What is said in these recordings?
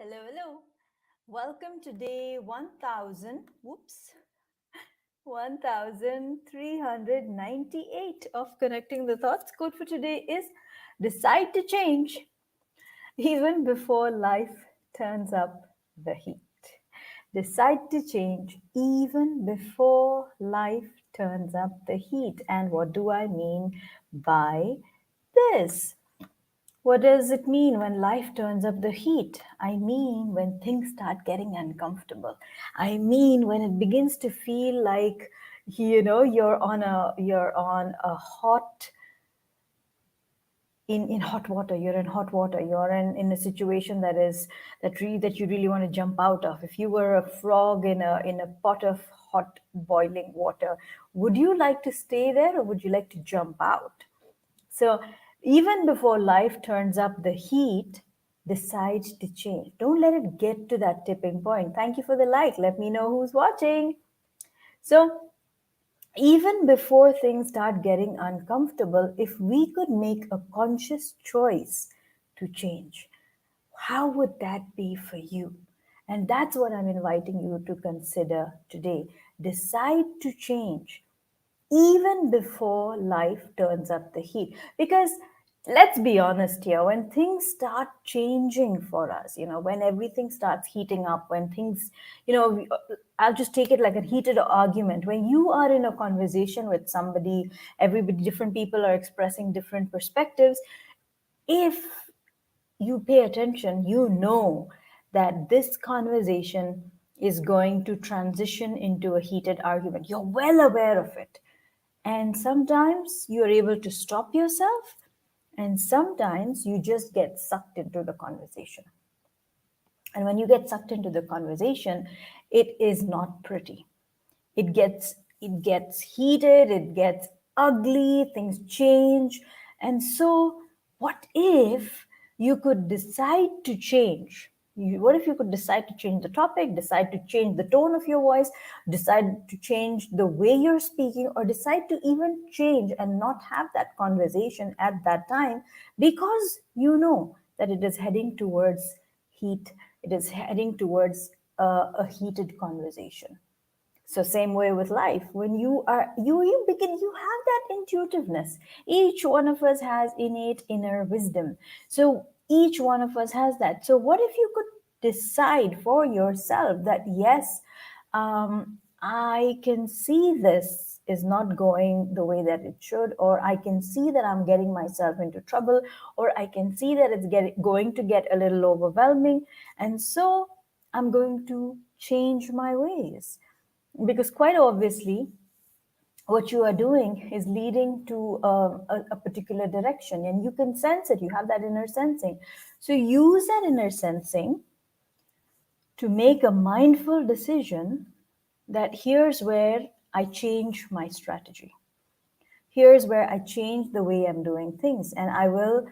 Hello, hello. Welcome to day 1398 of Connecting the Thoughts. Quote for today is decide to change even before life turns up the heat. Decide to change even before life turns up the heat. And what do I mean by this? What does it mean when life turns up the heat? I mean, when things start getting uncomfortable. I mean, when it begins to feel like, you're on a hot in hot water. You're in hot water. You're in a situation that you really want to jump out of. If you were a frog in a pot of hot boiling water, would you like to stay there or would you like to jump out? So even before life turns up the heat, decide to change. Don't let it get to that tipping point. Thank you for the like. Let me know who's watching. So even before things start getting uncomfortable, if we could make a conscious choice to change, how would that be for you? And that's what I'm inviting you to consider today. Decide to change even before life turns up the heat. Because let's be honest here, when things start changing for us, when everything starts heating up, when things, I'll just take it like a heated argument. When you are in a conversation with somebody, everybody, different people are expressing different perspectives. If you pay attention, you know that this conversation is going to transition into a heated argument. You're well aware of it. And sometimes you're able to stop yourself, and sometimes you just get sucked into the conversation. And when you get sucked into the conversation, it is not pretty. It gets heated, it gets ugly, things change. And so what if you could decide to change? What if you could decide to change the topic, decide to change the tone of your voice, decide to change the way you're speaking, or decide to even change and not have that conversation at that time because you know that it is heading towards heat, it is heading towards a heated conversation. So same way with life. When you begin, you have that intuitiveness. Each one of us has innate inner wisdom. So each one of us has that. So what if you could decide for yourself that yes, I can see this is not going the way that it should, or I can see that I'm getting myself into trouble, or I can see that going to get a little overwhelming, and so I'm going to change my ways, because quite obviously what you are doing is leading to a particular direction, and you can sense it. You have that inner sensing. So use that inner sensing to make a mindful decision that here's where I change my strategy. Here's where I change the way I'm doing things. And I will,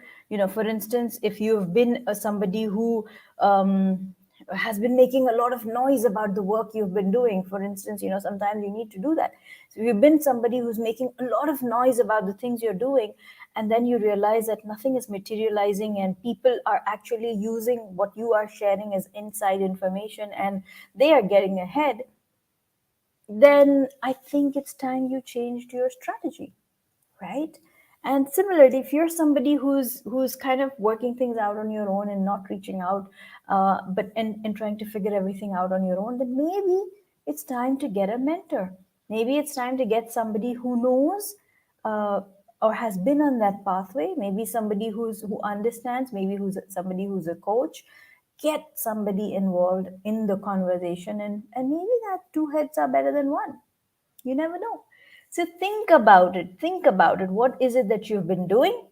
for instance, if you've been somebody who has been making a lot of noise about the work you've been doing, for instance, sometimes you need to do that. So if you've been somebody who's making a lot of noise about the things you're doing, and then you realize that nothing is materializing and people are actually using what you are sharing as inside information and they are getting ahead, then I think it's time you changed your strategy, right? And similarly, if you're somebody who's kind of working things out on your own and not reaching out, but and trying to figure everything out on your own, then maybe it's time to get a mentor. Maybe it's time to get somebody who knows, uh, or has been on that pathway. Maybe somebody who understands. Maybe who's somebody who's a coach. Get somebody involved in the conversation, and maybe that two heads are better than one. You never know. So think about it. Think about it. What is it that you've been doing?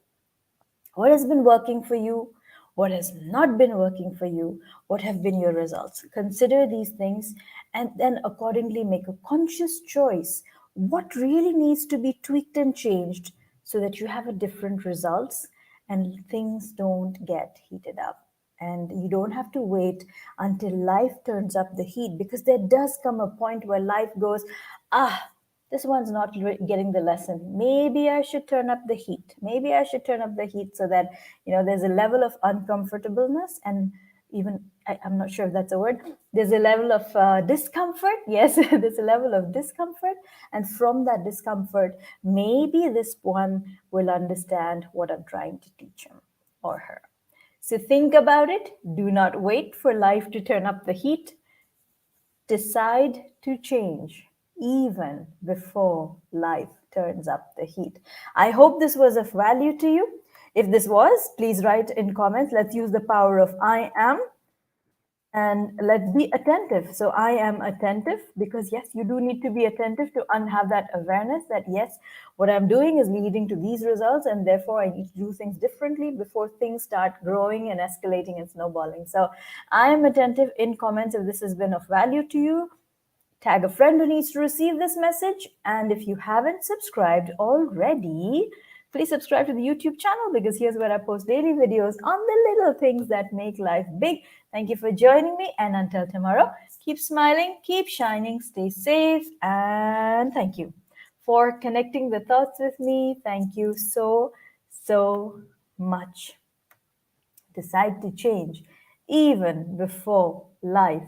What has been working for you? What has not been working for you? What have been your results? Consider these things and then accordingly make a conscious choice. What really needs to be tweaked and changed so that you have a different results and things don't get heated up. And you don't have to wait until life turns up the heat, because there does come a point where life goes, ah, this one's not getting the lesson. Maybe I should turn up the heat. Maybe I should turn up the heat so that there's a level of uncomfortableness, and even I'm not sure if that's a word. There's a level of discomfort. Yes, there's a level of discomfort. And from that discomfort, maybe this one will understand what I'm trying to teach him or her. So think about it. Do not wait for life to turn up the heat. Decide to change even before life turns up the heat. I hope this was of value to you. If this was, please write in comments. Let's use the power of I am, and let's be attentive. So I am attentive because yes, you do need to be attentive to have that awareness that yes, what I'm doing is leading to these results, and therefore I need to do things differently before things start growing and escalating and snowballing. So I am attentive. In comments if this has been of value to you, tag a friend who needs to receive this message. And if you haven't subscribed already, please subscribe to the YouTube channel, because here's where I post daily videos on the little things that make life big. Thank you for joining me. And until tomorrow, keep smiling, keep shining, stay safe. And thank you for connecting the thoughts with me. Thank you so, so much. Decide to change even before life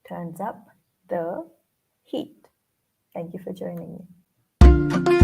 turns up the heat. Thank you for joining me.